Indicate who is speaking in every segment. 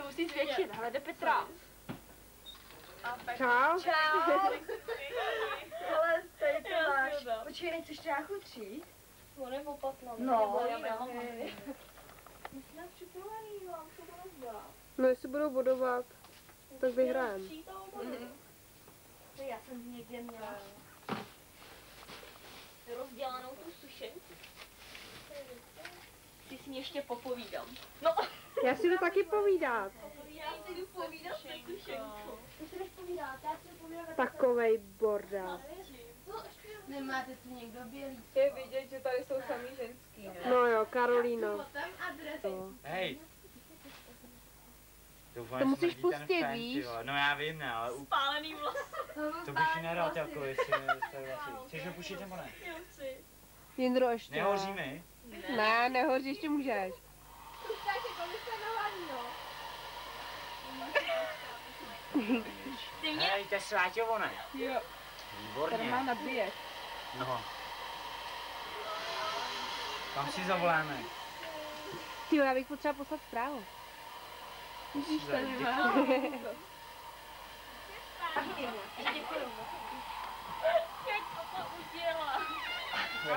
Speaker 1: musí zvětšit, hele, jde Petra.
Speaker 2: Čau.
Speaker 3: Čau. Hele, tady to máš. Počkej, nechceš třeba chutřít?
Speaker 1: On je opatná.
Speaker 3: No,
Speaker 1: My jsme připravený, vám to bude.
Speaker 2: No jestli budou bodovat, tak vyhrajem.
Speaker 1: Já jsem někde měla rozdělanou tu sušenku. Si s ní ještě popovídám. No.
Speaker 2: Já si jdu taky povídat.
Speaker 1: Já si jdu povídat se sušenku. Ty si jdeš povídat, já si jdu povídat.
Speaker 2: Takovej bordel.
Speaker 3: Nemáte tu někdo bělý?
Speaker 4: Je vidět, že tady jsou samý ženský, ne?
Speaker 2: No jo, Karolíno.
Speaker 5: Hej. Doufám,
Speaker 2: To
Speaker 5: že
Speaker 2: musíš
Speaker 5: smrdí ten
Speaker 2: pustit,
Speaker 5: fen,
Speaker 2: víš?
Speaker 5: tyjo. No já vím, ne, ale
Speaker 1: Spálený vlas.
Speaker 5: to bych si nedal jako, jestli chceš ho pušit nebo ne?
Speaker 1: Jo, chci.
Speaker 2: Jindro ještě.
Speaker 5: Nehoří mi?
Speaker 2: Ne, nehoří, ještě můžeš.
Speaker 5: Hej, to je sváťovo, ne?
Speaker 2: Jo.
Speaker 5: Výborně.
Speaker 2: Tady má nabíjet.
Speaker 5: No. Kam si zavoláme?
Speaker 2: Tyjo, já bych potřeba poslat zprávu.
Speaker 5: Musíš to
Speaker 1: Jak to udělá?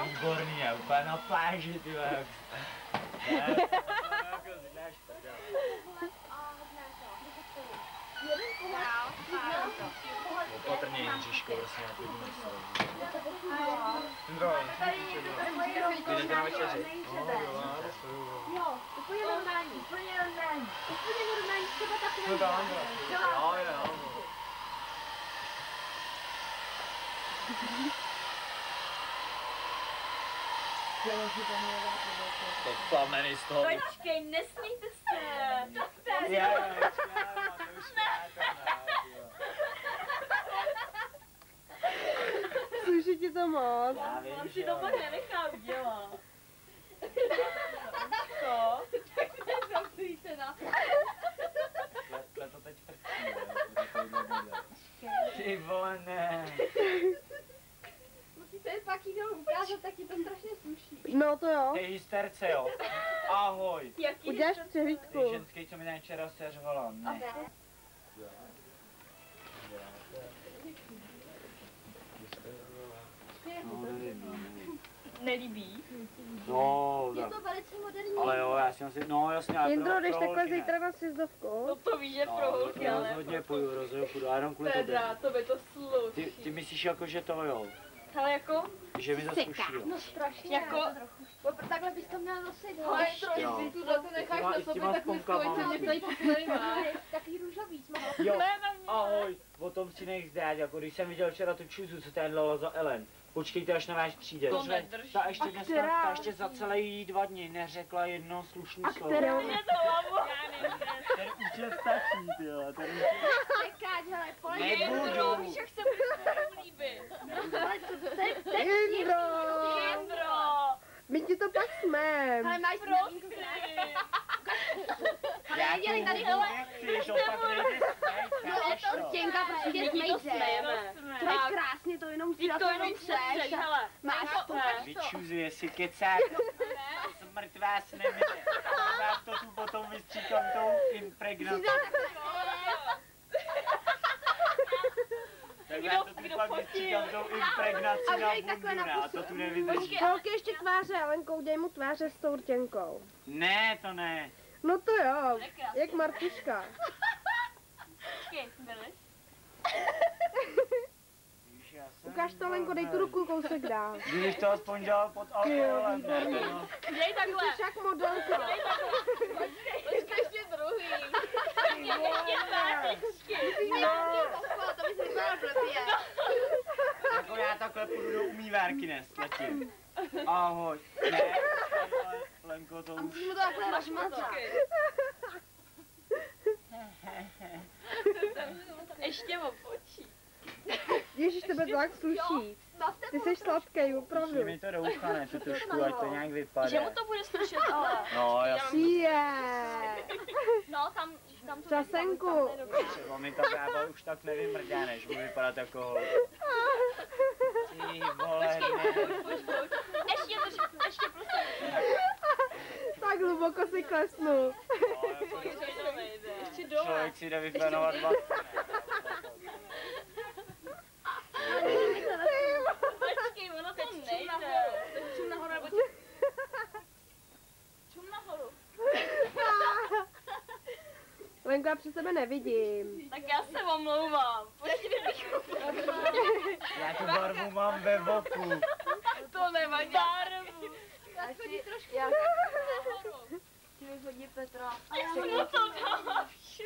Speaker 5: Výborný, já úplně na pláži, ty jak. Opatrně, Jindřiško, prosím, já půjdu myslet. Jindro, jdete na večeři?
Speaker 1: Jo, úplně normální. Úplně normální, třeba takový.
Speaker 5: Jo. To plameny z toho.
Speaker 1: Počkej, nesmíte se.
Speaker 2: Sluší ti to moc.
Speaker 5: Já vím,
Speaker 1: On
Speaker 5: že
Speaker 1: si
Speaker 5: jo.
Speaker 1: to pak nenechá udělat. Co? Zapříte na.
Speaker 5: Takhle to teď frčí, ty vole, ne.
Speaker 1: Musíte pak jí to ukázat, tak ti to strašně sluší.
Speaker 2: No to jo.
Speaker 5: Ty hysterce, jo. Ahoj.
Speaker 1: Jaký
Speaker 2: Uděláš
Speaker 5: Ty
Speaker 2: přehlídku.
Speaker 5: ženský, co mi tady včera seřvala, ne.
Speaker 1: nelíbí?
Speaker 5: No,
Speaker 1: Je
Speaker 5: tak.
Speaker 1: to velice moderní.
Speaker 5: Ale jo, já si asi, no jasně, ale
Speaker 2: Jindro, jdeš
Speaker 5: pro
Speaker 2: takhle
Speaker 5: holky ne.
Speaker 2: zítra na sjezdovku?
Speaker 1: No to víš, že pro holky, ale...
Speaker 5: Rozhodně půjdu, a jenom kvůli tobě.
Speaker 4: Pedra, to by to sluší.
Speaker 5: Ty myslíš jako, že to jo,
Speaker 1: Ale jako...
Speaker 5: že mi to sluší, jo.
Speaker 1: No strašně. Jako... Takhle bys to měla nosit.
Speaker 4: Ale
Speaker 5: Jo.
Speaker 4: trošku tu to necháš
Speaker 5: Těma-
Speaker 4: na
Speaker 5: i
Speaker 4: sobě,
Speaker 5: těma
Speaker 4: tak mi
Speaker 5: spomkama.
Speaker 4: skojce mě tady poklejmá.
Speaker 1: Takový růžový, jsme
Speaker 5: Jo, ahoj, o tom si nech zdát, jako když jsem viděl včera tu čuzu, co tady dala za Ellen. Počkejte, až na váš přijde.
Speaker 1: To nedrž.
Speaker 5: Ta ještě
Speaker 2: A
Speaker 5: dneska,
Speaker 2: která?
Speaker 5: ta ještě za celý 2 dny neřekla jedno slušný
Speaker 2: A
Speaker 5: slovo.
Speaker 2: která?
Speaker 1: Mě to hlavu.
Speaker 5: Ten účet stačí, tyjo, ten účet...
Speaker 1: Čekáš, hele,
Speaker 5: Nebudu.
Speaker 1: víš, jak se bude líbit.
Speaker 2: Jindro!
Speaker 1: Jindro!
Speaker 2: My ti to pak jsme.
Speaker 1: Ale máš prosím.
Speaker 5: Já tu
Speaker 1: tady,
Speaker 5: hubu nechci, to pak nejde smejt,
Speaker 1: Stěnka, prostě smejte.
Speaker 2: To je krásně, to jenom si na to jenom přeš. Máš to.
Speaker 5: Vyčuzu, jestli kecáš, smrt vás nemine. Já vám to tu potom vystříkám tou impregnací. Tak já to tu pak vystříkám tou impregnací na bundu, ne? A to tu nevydrží.
Speaker 2: Holky ještě tváře, Alenkou, dej mu tváře s tou rtěnkou.
Speaker 5: Ne, to ne.
Speaker 2: No to jo, jak Martuška.
Speaker 5: Víš, já jsem
Speaker 2: Ukáž to, Alenko, dej tu ruku kousek dál.
Speaker 5: Kdybych to aspoň dělal pod alkoholem, ne? No.
Speaker 1: Dej takhle.
Speaker 2: Jsi jak modelka.
Speaker 1: Ještě druhý. Ještě pátečky. To by se vypadalo blbě.
Speaker 5: Jako já takhle půjdu do umývárky dnes, letím. Ahoj. Ne, Lenko, to už...
Speaker 1: Musím to takhle rozmazat. Ještě mám oči.
Speaker 2: Ježiš, tebe to tak sluší. Ty jsi sladký, opravdu.
Speaker 5: Musí mi to do ucha, ne, tu trošku, ať to nějak vypadá.
Speaker 1: Že mu to bude slušet, ale...
Speaker 5: No, jasný.
Speaker 2: Je.
Speaker 1: No, tam to...
Speaker 2: Časenku.
Speaker 5: Třeba mi ta bába už tak nevymrdá, než mu vypadat jako hol. Ty vole, ne.
Speaker 1: Ještě prostě...
Speaker 2: Tak hluboko si klesnu.
Speaker 4: Ještě dole.
Speaker 5: Člověk si jde vyfénovat vlasy.
Speaker 1: Počkej, ono to nejde.
Speaker 4: Čum nahoru, nebo čum nahoru.
Speaker 2: Lenko, já před sebe nevidím.
Speaker 1: Tak já se omlouvám. Počkej,
Speaker 5: Já tu barvu mám ve voku.
Speaker 4: To nevadí.
Speaker 1: barvu.
Speaker 3: Já ti vyhodí Petra.
Speaker 1: Co to dáš?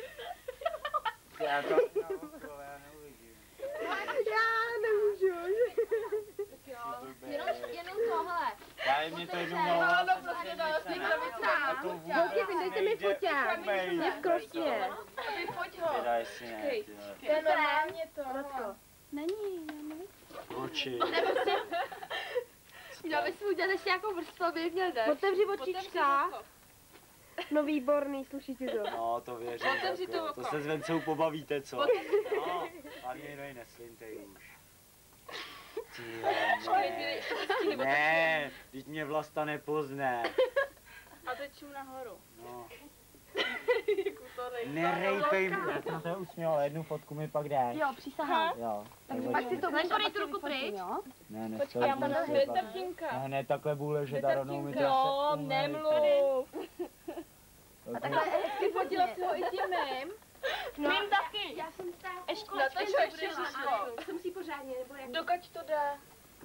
Speaker 5: Já to já neuvidím.
Speaker 2: Já nemůžu.
Speaker 3: Jenom tohle.
Speaker 5: Já mě to jdu malovat.
Speaker 2: Holky, vyndejte mi foťák. Je v kroště.
Speaker 4: Pojď ho.
Speaker 5: Teda jestli ne.
Speaker 4: To je normálně to.
Speaker 2: Není, nevím.
Speaker 5: Oči.
Speaker 3: Měl bys mu udělat ještě nějakou vrstvu, aby měl dech.
Speaker 2: Otevři očička. No výborný, sluší ti to.
Speaker 5: No, to věřím.
Speaker 4: Otevři to
Speaker 5: jako.
Speaker 4: oko.
Speaker 5: To se s Vencou pobavíte, co? No, hlavně jenom neslintej už. Ty ne, teď mě Vlasta nepozná.
Speaker 4: A teď čum nahoru.
Speaker 5: No. Nerejpej mi. Já jsem se usměl, jednu fotku mi pak dáš.
Speaker 2: Jo, přísahám.
Speaker 5: Jo.
Speaker 2: Pak si to
Speaker 3: Lenko, dej tu ruku pryč.
Speaker 5: Ne, ne,
Speaker 4: Počkej, já mám na tatínka.
Speaker 5: Já hned takhle budu ležet a rovnou mi to
Speaker 4: Jo,
Speaker 5: zase
Speaker 4: nemluv.
Speaker 5: A
Speaker 3: takhle
Speaker 4: Ty fotila si ho i tím mým.
Speaker 1: Mým taky.
Speaker 3: Já jsem stále.
Speaker 1: Ještě
Speaker 4: Natočo ještě šlo.
Speaker 2: Jsem si pořádně, nebo jak?
Speaker 4: Dokud to dá.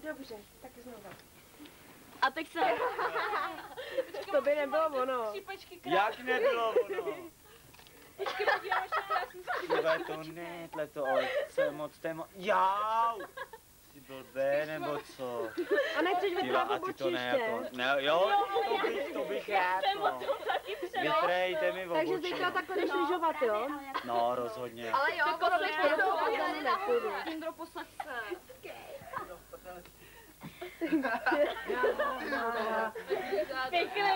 Speaker 2: Dobře, tak znovu.
Speaker 1: A teď se...
Speaker 2: To by nebylo ono.
Speaker 4: Střípečky krásné.
Speaker 5: Jak nebylo ono?
Speaker 4: Počkej, podívám ještě krásný
Speaker 5: Tyhle to ne, to oce moc téma. Jau! Jsi blbé, nebo co?
Speaker 2: A nechceš
Speaker 5: Tyva,
Speaker 2: vytrávat
Speaker 5: a ty to ne
Speaker 2: bočiště.
Speaker 5: jako, ne, jo, to bych rád, no. Vytrejte mi
Speaker 2: Takže
Speaker 5: obočí.
Speaker 2: zítra takhle jdeš lyžovat, jo?
Speaker 5: No, rozhodně.
Speaker 3: Ale jo,
Speaker 1: Indro, posaď se.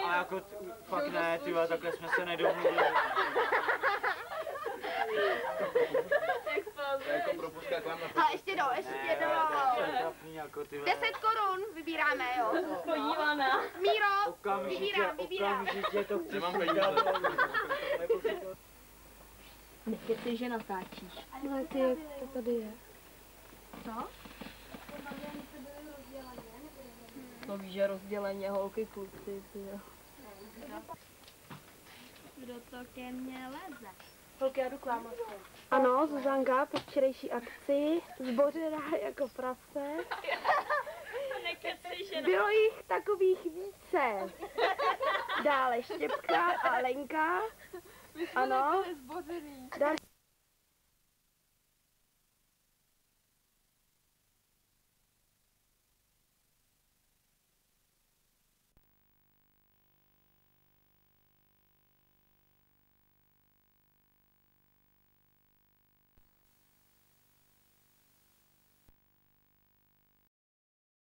Speaker 5: A jako, fakt ne, tyva, takhle jsme se nedomluvili.
Speaker 6: Jako propustka k vám na
Speaker 3: Ale ještě do.
Speaker 5: Jako, tyva.
Speaker 3: 10 korun vybíráme, jo.
Speaker 1: Podívaná.
Speaker 3: Míro, vybírám.
Speaker 5: Okamžitě to chci
Speaker 6: Nemám
Speaker 5: si
Speaker 6: peníze.
Speaker 5: dát.
Speaker 3: Nekeci, že natáčíš.
Speaker 2: Ale ty, jak to tady je?
Speaker 3: No víš, že rozděleně holky kluci, ty jo.
Speaker 1: Kdo to ke mně leze?
Speaker 3: Holky, já jdu k vám.
Speaker 2: Ano, Zuzanka po včerejší akci zbořená jako prase.
Speaker 1: Nekeci, že
Speaker 2: Bylo jich takových více. Dále Štěpka a Lenka. Ano. Další